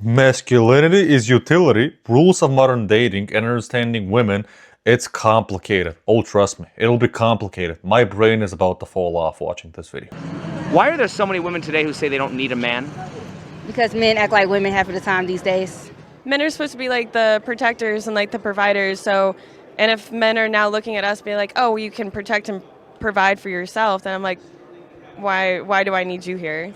Masculinity is utility, rules of modern dating, and understanding women. It's complicated. Oh, trust me, it'll be complicated. My brain is about to fall off watching this video. Why are there so many women today who say they don't need a man? Because men act like women half of the time these days. Men are supposed to be like the protectors and like the providers. So, and if men are now looking at us being like, oh, you can protect and provide for yourself, then I'm like, why do I need you here?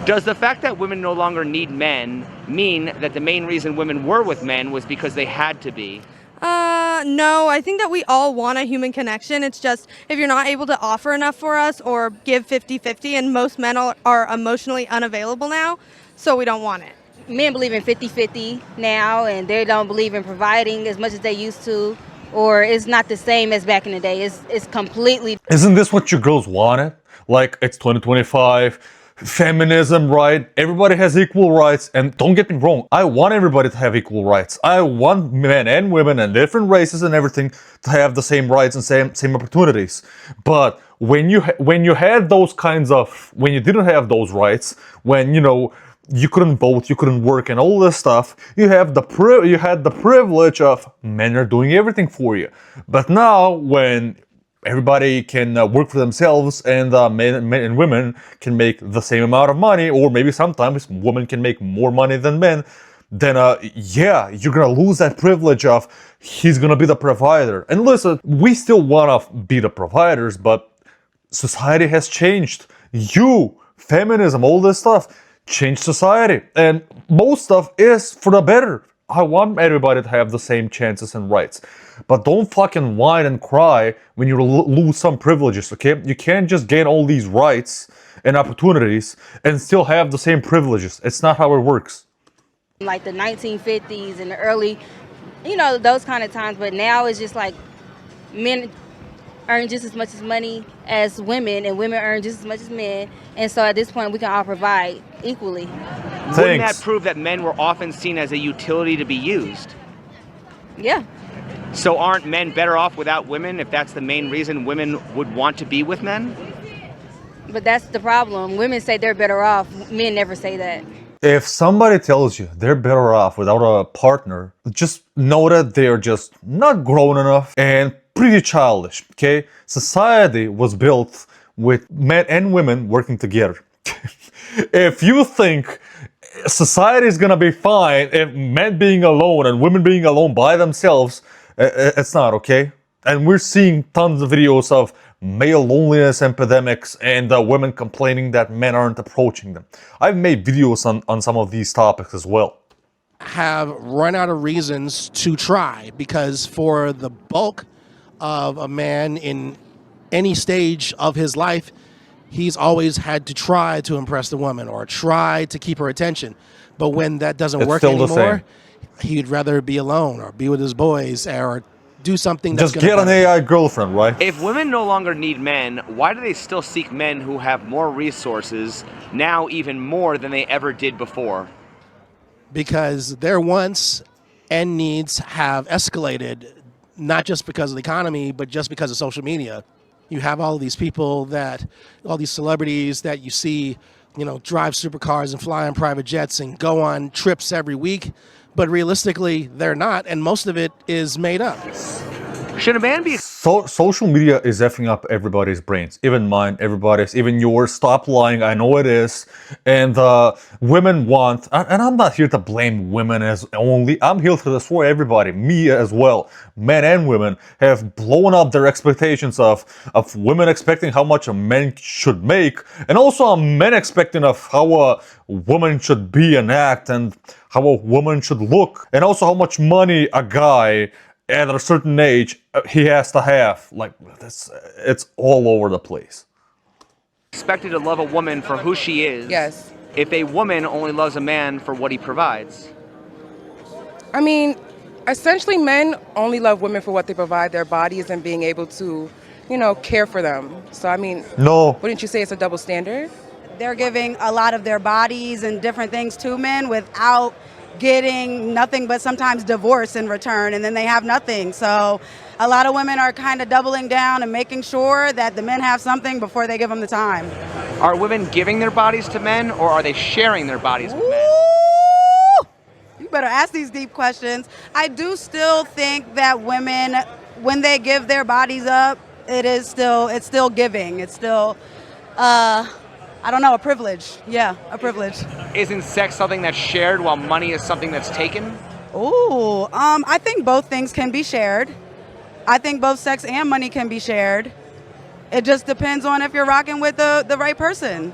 Does the fact that women no longer need men mean that the main reason women were with men was because they had to be? No, I think that we all want a human connection. It's just if you're not able to offer enough for us or give 50-50, and most men are emotionally unavailable now, so we don't want it. Men believe in 50-50 now, and they don't believe in providing as much as they used to, or it's not the same as back in the day. It's completely... Isn't this what you girls wanted? Like, it's 2025, feminism, right? Everybody has equal rights, and don't get me wrong, I want everybody to have equal rights. I want men and women and different races and everything to have the same rights and same opportunities. But when you had those kinds of, when you didn't have those rights, when you couldn't vote, you couldn't work, and all this stuff, you had the privilege of men are doing everything for you. But now, when everybody can work for themselves, and men and women can make the same amount of money, or maybe sometimes women can make more money than men, then yeah, you're gonna lose that privilege of he's gonna be the provider. And listen, we still wanna be the providers, but society has changed. Feminism, all this stuff, changed society, and most stuff is for the better. I want everybody to have the same chances and rights. But don't fucking whine and cry when you lose some privileges, okay? You can't just gain all these rights and opportunities and still have the same privileges. It's not how it works. Like the 1950s and the early, those kind of times. But now it's just like men earn just as much as money as women, and women earn just as much as men. And so at this point, we can all provide equally. Thanks. Wouldn't that prove that men were often seen as a utility to be used? Yeah. So aren't men better off without women if that's the main reason women would want to be with men? But that's the problem. Women say they're better off. Men never say that. If somebody tells you they're better off without a partner, just know that they're just not grown enough and pretty childish, okay? Society was built with men and women working together. If you think society is gonna be fine if men being alone and women being alone by themselves, it's not, okay? And we're seeing tons of videos of male loneliness epidemics and women complaining that men aren't approaching them. I've made videos on some of these topics as well. Have run out of reasons to try, because for the bulk of a man in any stage of his life, he's always had to try to impress the woman or try to keep her attention. But when that doesn't work anymore, he'd rather be alone or be with his boys or do something that's just get an AI girlfriend, right? If women no longer need men, why do they still seek men who have more resources, now even more than they ever did before? Because their wants and needs have escalated, not just because of the economy, but just because of social media. You have all these people all these celebrities that you see, drive supercars and fly on private jets and go on trips every week. But realistically, they're not, and most of it is made up. Should a man be... Social media is effing up everybody's brains. Even mine, everybody's, even yours. Stop lying, I know it is. And women want... And I'm not here to blame women as only. I'm here to destroy everybody, me as well. Men and women have blown up their expectations of women expecting how much a man should make. And also men expecting of how a woman should be and act and how a woman should look. And also how much money a guy at a certain age he has to have. Like, it's all over the place. Expected to love a woman for who she is. Yes. If a woman only loves a man for what he provides. I mean, essentially men only love women for what they provide, their bodies, and being able to, care for them. So, I mean, no. Wouldn't you say it's a double standard? They're giving a lot of their bodies and different things to men without getting nothing but sometimes divorce in return, and then they have nothing. So a lot of women are kind of doubling down and making sure that the men have something before they give them the time. Are women giving their bodies to men, or are they sharing their bodies with men? better ask these deep questions. I do still think that women, when they give their bodies up, it's still giving. It's still, I don't know, a privilege. Yeah, a privilege. Isn't sex something that's shared while money is something that's taken? Ooh, I think both things can be shared. I think both sex and money can be shared. It just depends on if you're rocking with the right person.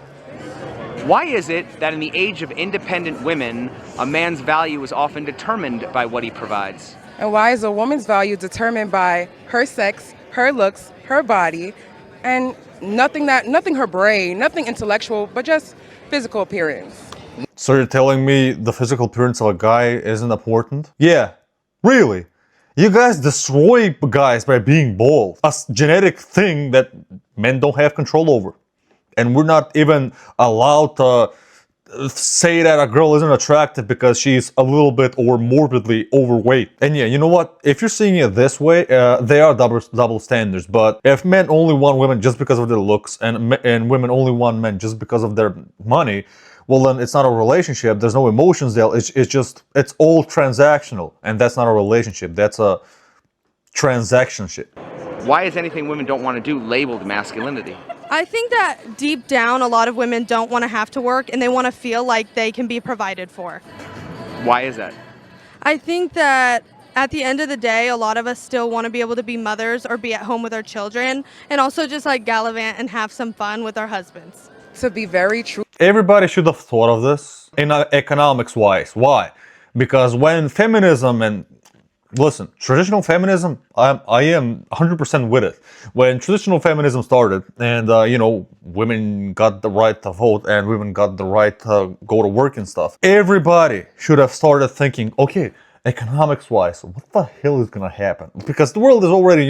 Why is it that in the age of independent women, a man's value is often determined by what he provides? And why is a woman's value determined by her sex, her looks, her body, and nothing her brain, nothing intellectual, but just physical appearance? So you're telling me the physical appearance of a guy isn't important? Yeah, really. You guys destroy guys by being bald. A genetic thing that men don't have control over. And we're not even allowed to say that a girl isn't attractive because she's a little bit or morbidly overweight. And yeah, you know what? If you're seeing it this way, they are double standards. But if men only want women just because of their looks and women only want men just because of their money, well then it's not a relationship. There's no emotions there. It's all transactional, and that's not a relationship. That's a transactionship. Why is anything women don't want to do labeled masculinity? I think that deep down, a lot of women don't want to have to work and they want to feel like they can be provided for. Why is that? I think that at the end of the day, a lot of us still want to be able to be mothers or be at home with our children and also just like gallivant and have some fun with our husbands. To be very true. Everybody should have thought of this in economics wise. Why? Because when feminism and listen, traditional feminism, I am 100% with it. When traditional feminism started and, women got the right to vote and women got the right to go to work and stuff, everybody should have started thinking, okay, economics-wise, what the hell is going to happen? Because the world is already,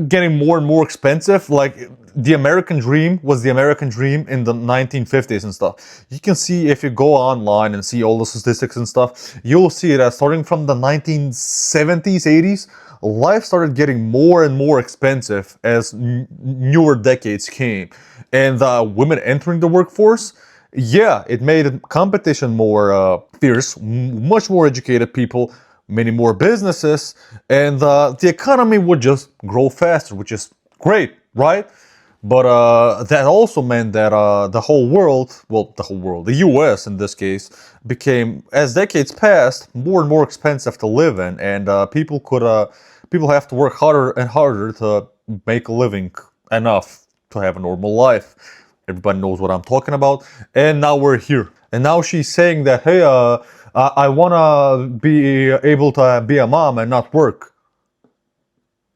getting more and more expensive. Like the American dream was the American dream in the 1950s and stuff. You can see if you go online and see all the statistics and stuff, you'll see that starting from the 1970s, 80s, life started getting more and more expensive as newer decades came. And women entering the workforce, yeah, it made competition more fierce, much more educated people, many more businesses, and the economy would just grow faster, which is great, right? But that also meant that the US in this case, became, as decades passed, more and more expensive to live in, and people have to work harder and harder to make a living enough to have a normal life. Everybody knows what I'm talking about. And now we're here. And now she's saying that, hey, I want to be able to be a mom and not work.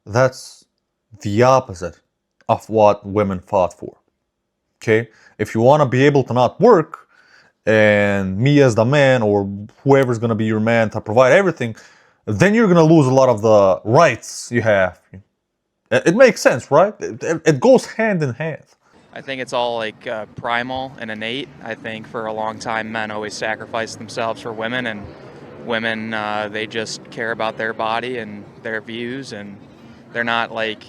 That's the opposite of what women fought for. Okay? If you want to be able to not work, and me as the man, or whoever's going to be your man to provide everything, then you're going to lose a lot of the rights you have. It makes sense, right? It goes hand in hand. I think it's all like primal and innate. I think for a long time men always sacrificed themselves for women, and women, they just care about their body and their views, and they're not like,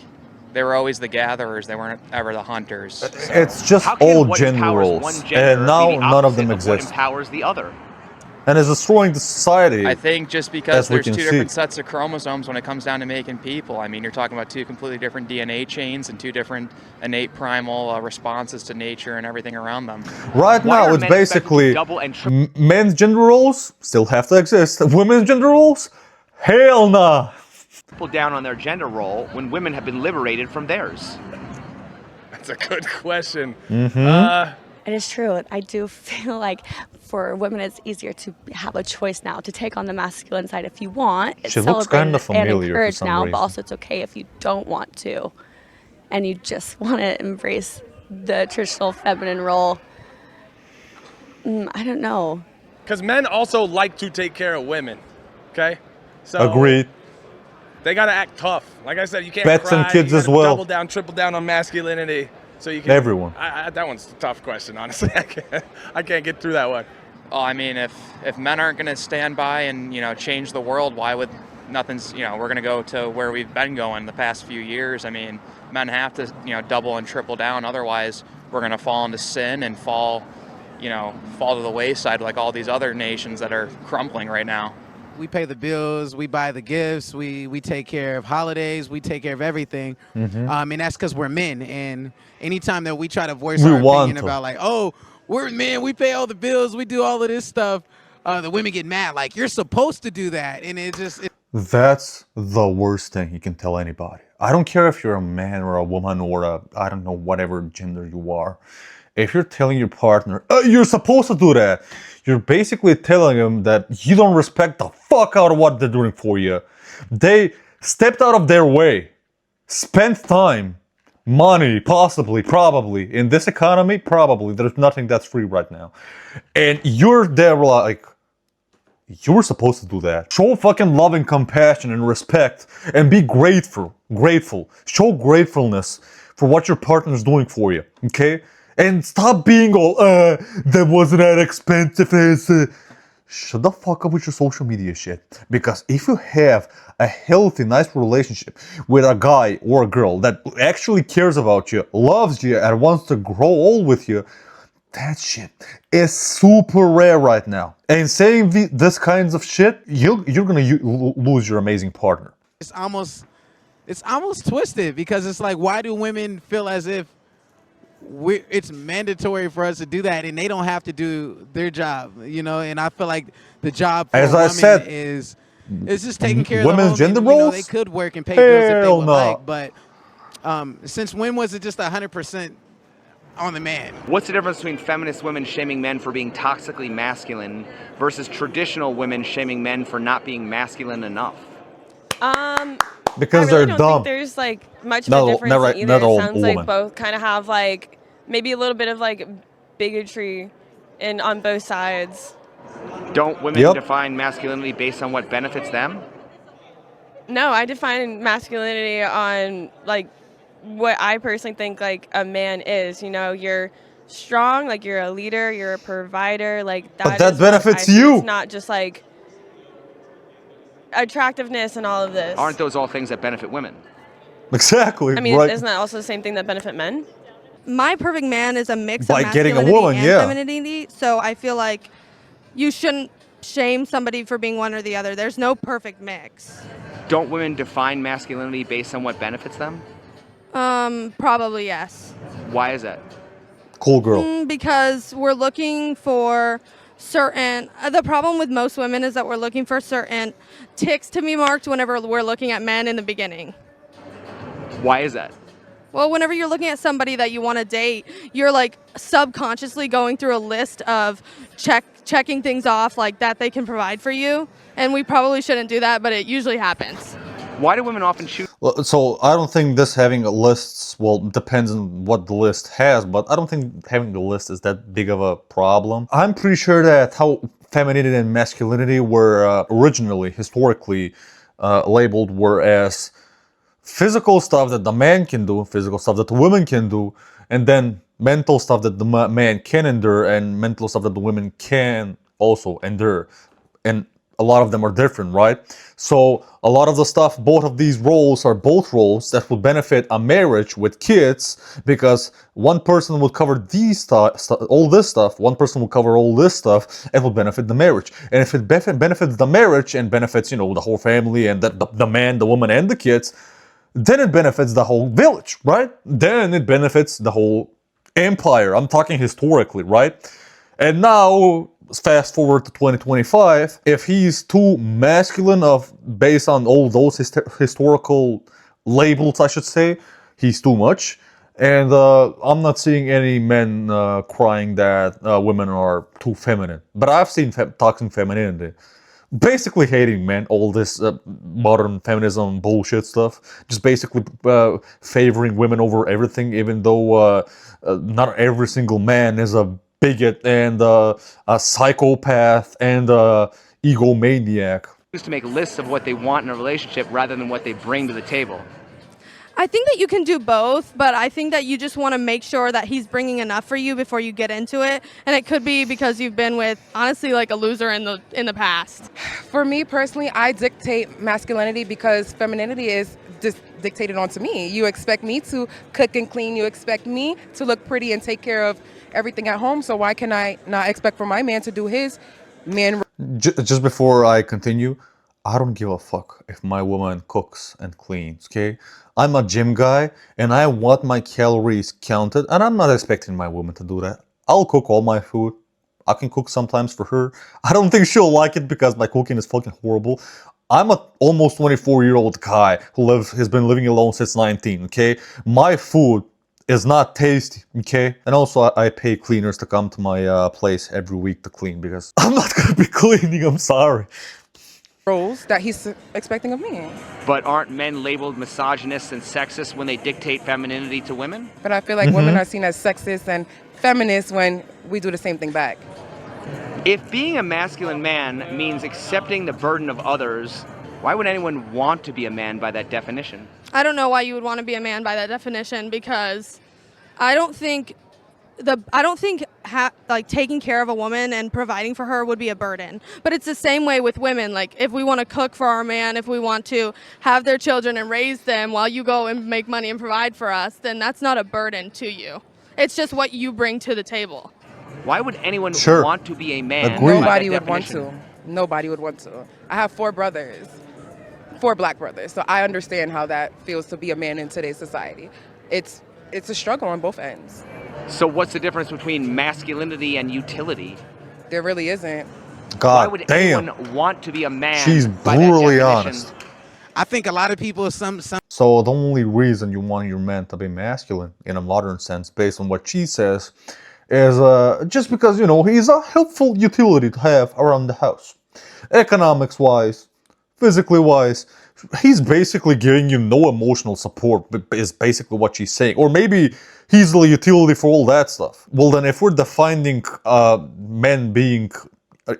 they were always the gatherers, they weren't ever the hunters. So. It's just all gender roles, and now none of them exist. What empowers the other? And it's destroying the society. I think just because there's two different sets of chromosomes when it comes down to making people. I mean, you're talking about two completely different DNA chains and two different innate primal responses to nature and everything around them. Right now, it's basically men's gender roles still have to exist. Women's gender roles? Hell nah. People down on their gender role when women have been liberated from theirs. That's a good question. Mm-hmm. It is true. I do feel like for women it's easier to have a choice now to take on the masculine side if you want. It's she looks kind of familiar and encouraged for some now, reason. But also it's okay if you don't want to, and you just want to embrace the traditional feminine role. I don't know. Because men also like to take care of women. Okay. So agreed. They gotta act tough. Like I said, you can't Pets cry. and kids you as well. Double down, triple down on masculinity. So you can. Everyone. That one's a tough question, honestly. I can't get through that one. Oh, I mean, if men aren't going to stand by and change the world, why would nothing's we're going to go to where we've been going the past few years? I mean, men have to double and triple down. Otherwise, we're going to fall into sin and fall fall to the wayside like all these other nations that are crumbling right now. We pay the bills, we buy the gifts, we take care of holidays, we take care of everything. And that's because we're men. And anytime that we try to voice our opinion about like, oh, we're men, we pay all the bills, we do all of this stuff, the women get mad. Like, you're supposed to do that. And That's the worst thing you can tell anybody. I don't care if you're a man or a woman or I don't know, whatever gender you are. If you're telling your partner, you're supposed to do that, you're basically telling them that you don't respect the fuck out of what they're doing for you. They stepped out of their way, spent time, money, possibly, probably. In this economy, probably. There's nothing that's free right now. And you're there like, you were supposed to do that. Show fucking love and compassion and respect and be grateful. Show gratefulness for what your partner is doing for you, okay? And stop being all, that wasn't that expensive. Shut the fuck up with your social media shit. Because if you have a healthy, nice relationship with a guy or a girl that actually cares about you, loves you, and wants to grow old with you, that shit is super rare right now. And saying this kinds of shit, you're gonna lose your amazing partner. It's almost twisted because it's like, why do women feel as if it's mandatory for us to do that and they don't have to do their job, And I feel like the job for as a I woman said, is just taking care of women's the home. gender And, roles. they could work and pay bills if they would no. like, but since when was it just 100% on the man? What's the difference between feminist women shaming men for being toxically masculine versus traditional women shaming men for not being masculine enough? Because I really they're don't dumb. think there's like much of a difference either. Not all It sounds women. like both kind of have like maybe a little bit of like bigotry on both sides. Don't women define masculinity based on what benefits them? No, I define masculinity on like what I personally think like a man is. You're strong, like you're a leader, you're a provider, like that. But that is what benefits I see. you. It's not just like attractiveness and all of this. Aren't those all things that benefit women? Exactly. I mean, right. isn't that also the same thing that benefit men? My perfect man is a mix By of getting a masculinity woman, and yeah. femininity. So I feel like you shouldn't shame somebody for being one or the other. There's no perfect mix. Don't women define masculinity based on what benefits them? Probably yes. Why is that? Cool girl. Because we're looking for certain, the problem with most women is that we're looking for certain ticks to be marked whenever we're looking at men in the beginning. Why is that? Well, whenever you're looking at somebody that you want to date, you're like subconsciously going through a list of checking things off like that they can provide for you. And we probably shouldn't do that, but it usually happens. Why do women often choose? Well, so I don't think this having a list, well, depends on what the list has, but I don't think having the list is that big of a problem. I'm pretty sure that how femininity and masculinity were originally, historically, labeled were as physical stuff that the man can do, physical stuff that the women can do, and then mental stuff that the man can endure, and mental stuff that the women can also endure. And a lot of them are different, right? So a lot of the stuff, both of these roles are both roles that would benefit a marriage with kids, because one person would cover these all this stuff, one person will cover all this stuff, and will benefit the marriage. And if it benefits the marriage and benefits, the whole family and the man, the woman, and the kids, then it benefits the whole village, right? Then it benefits the whole empire. I'm talking historically, right? And now, fast forward to 2025, if he's too masculine based on all those historical labels, I should say, he's too much. And I'm not seeing any men crying that women are too feminine. But I've seen toxic femininity. Basically hating men, all this modern feminism bullshit stuff. Just basically favoring women over everything, even though not every single man is a bigot and a psychopath and a egomaniac. To make lists of what they want in a relationship rather than what they bring to the table. I think that you can do both, but I think that you just want to make sure that he's bringing enough for you before you get into it. And it could be because you've been with, honestly, like a loser in the past. For me personally, I dictate masculinity because femininity is dictated onto me. You expect me to cook and clean. You expect me to look pretty and take care of everything at home. So why can I not expect for my man to do his man? Just before I continue, I don't give a fuck if my woman cooks and cleans, okay? I'm a gym guy and I want my calories counted, and I'm not expecting my woman to do that. I'll cook all my food. I can cook sometimes for her. I don't think she'll like it because my cooking is fucking horrible. I'm a almost 24-year-old guy who has been living alone since 19, okay? My food is not tasty, okay? And also I pay cleaners to come to my place every week to clean because I'm not gonna be cleaning, I'm sorry. Roles that he's expecting of me. But aren't men labeled misogynists and sexist when they dictate femininity to women? But I feel like women are seen as sexist and feminist when we do the same thing back. If being a masculine man means accepting the burden of others, why would anyone want to be a man by that definition? I don't know why you would want to be a man by that definition, because I don't think like taking care of a woman and providing for her would be a burden. But it's the same way with women. Like, if we want to cook for our man, if we want to have their children and raise them while you go and make money and provide for us, then that's not a burden to you. It's just what you bring to the table. Why would anyone want to be a man? Agreed. Nobody would want to. Nobody would want to. I have 4 brothers, 4 black brothers, so I understand how that feels to be a man in today's society. It's a struggle on both ends. So what's the difference between masculinity and utility? There really isn't. Why would damn. anyone want to be a man? She's by that brutally definition? honest. I think a lot of people, some So the only reason you want your man to be masculine in a modern sense, based on what she says, is just because, you know, he's a helpful utility to have around the house. Economics wise, physically wise, he's basically giving you no emotional support, is basically what she's saying. Or maybe he's the utility for all that stuff. Well then, if we're defining men being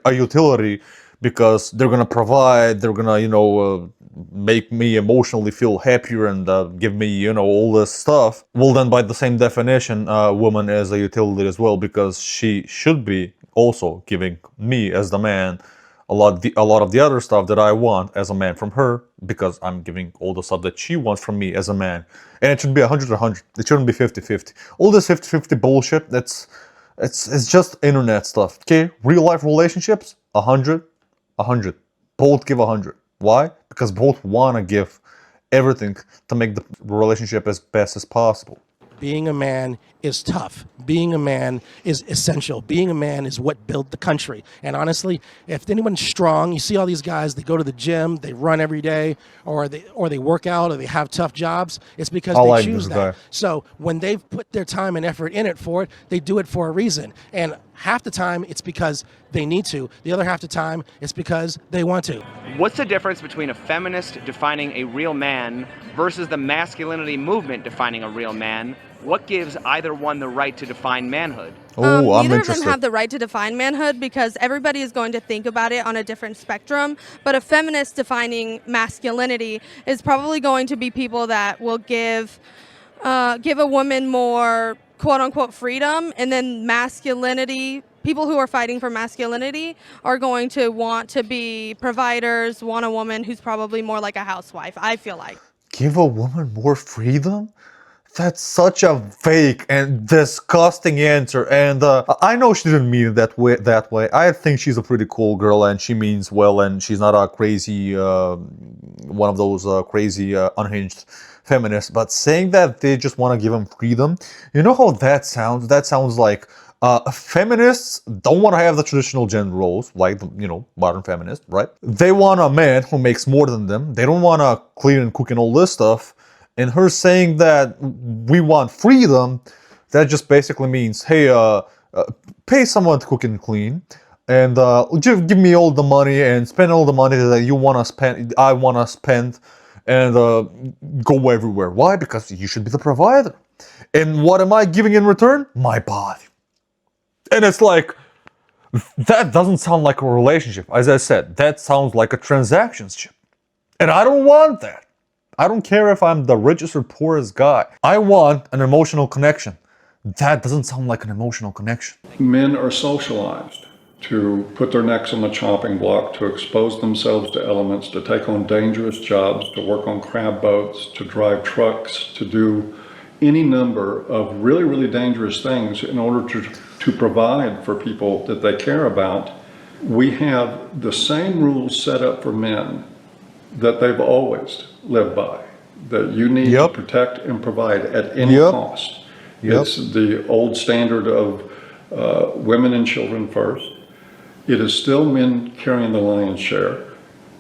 a utility because they're gonna provide, they're gonna, you know, make me emotionally feel happier and give me, you know, all this stuff, well then by the same definition, woman is a utility as well, because she should be also giving me as the man a lot of the other stuff that I want as a man from her, because I'm giving all the stuff that she wants from me as a man. And it should be 100-100. It shouldn't be 50-50. All this 50-50 bullshit, it's just internet stuff, okay? Real life relationships, 100-100. Both give 100. Why? Because both want to give everything to make the relationship as best as possible. Being a man is tough. Being a man is essential. Being a man is what built the country. And honestly, if anyone's strong, you see all these guys, they go to the gym, they run every day, or they work out, or they have tough jobs, it's because they choose that. So when they've put their time and effort in it for it, they do it for a reason. And half the time, it's because they need to. The other half the time, it's because they want to. What's the difference between a feminist defining a real man versus the masculinity movement defining a real man? What gives either one the right to define manhood? Neither of them have the right to define manhood, because everybody is going to think about it on a different spectrum. But a feminist defining masculinity is probably going to be people that will give a woman more quote-unquote freedom, and then masculinity, people who are fighting for masculinity are going to want to be providers, want a woman who's probably more like a housewife, I feel like. Give a woman more freedom? That's such a fake and disgusting answer, and I know she didn't mean it that way. I think she's a pretty cool girl, and she means well, and she's not a crazy, one of those crazy, unhinged feminists. But saying that they just want to give them freedom, you know how that sounds? That sounds like feminists don't want to have the traditional gender roles, like the, you know, modern feminists, right? They want a man who makes more than them. They don't want to clean and cook and all this stuff. And her saying that we want freedom, that just basically means, hey, pay someone to cook and clean, and give me all the money and spend all the money that you want to spend, I want to spend, and go everywhere. Why? Because you should be the provider. And what am I giving in return? My body. And it's like, that doesn't sound like a relationship. As I said, that sounds like a transactionship. And I don't want that. I don't care if I'm the richest or poorest guy. I want an emotional connection. That doesn't sound like an emotional connection. Men are socialized. to put their necks on the chopping block, to expose themselves to elements, to take on dangerous jobs, to work on crab boats, to drive trucks, to do any number of really, really dangerous things in order to provide for people that they care about. We have the same rules set up for men that they've always lived by, that you need to protect and provide at any cost. It's the old standard of women and children first. It is still men carrying the lion's share.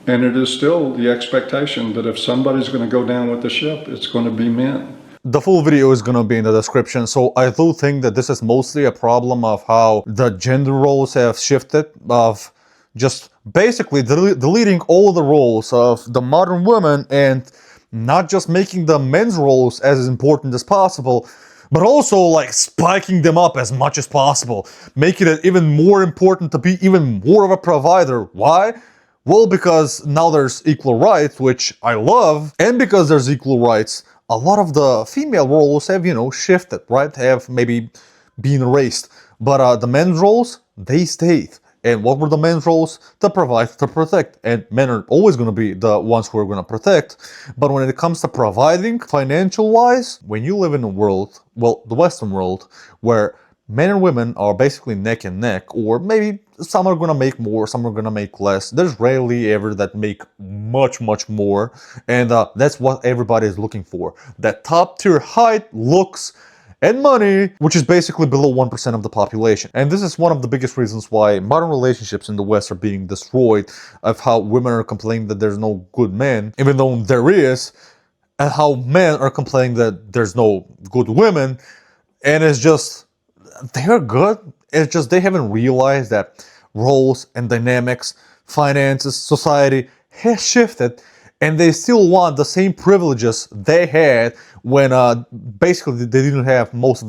And it is still the expectation that if somebody's going to go down with the ship, it's going to be men. The full video is going to be in the description. So I do think that this is mostly a problem of how the gender roles have shifted, of just basically deleting all the roles of the modern woman and not just making the men's roles as important as possible, but also like spiking them up as much as possible, making it even more important to be even more of a provider. Why? Well, because now there's equal rights, which I love, and because there's equal rights, a lot of the female roles have, you know, shifted, right? Have maybe been erased. But the men's roles, they stayed. And what were the men's roles? To provide, to protect. And men are always going to be the ones who are going to protect. But when it comes to providing, financial-wise, when you live in a world, well, the Western world, where men and women are basically neck and neck, or maybe some are going to make more, some are going to make less. There's rarely ever that make much, much more. And that's what everybody is looking for. That top-tier height, looks, and money, which is basically below 1% of the population. And this is one of the biggest reasons why modern relationships in the West are being destroyed, of how women are complaining that there's no good men, even though there is, and how men are complaining that there's no good women. And it's just, they're good, it's just they haven't realized that roles and dynamics, finances, society has shifted, and they still want the same privileges they had when basically they didn't have most of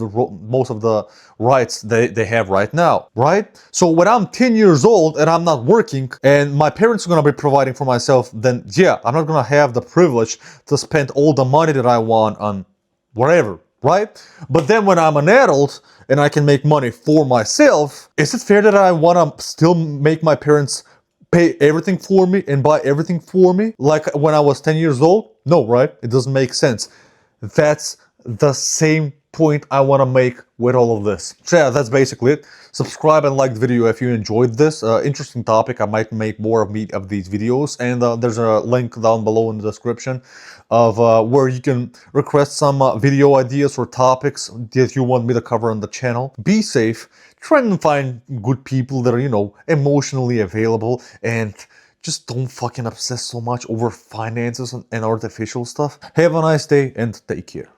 the rights they have right now, right? So when I'm 10 years old and I'm not working and my parents are gonna be providing for myself, then yeah, I'm not gonna have the privilege to spend all the money that I want on whatever, right? But then when I'm an adult and I can make money for myself, is it fair that I wanna still make my parents pay everything for me and buy everything for me like when I was 10 years old? No, right? It doesn't make sense. That's the same point I want to make with all of this. So yeah, that's basically it. Subscribe and like the video if you enjoyed this. Interesting topic. I might make more of these videos, and there's a link down below in the description of where you can request some video ideas or topics that you want me to cover on the channel. Be safe. Try and find good people that are, you know, emotionally available, and just don't fucking obsess so much over finances and artificial stuff. Have a nice day and take care.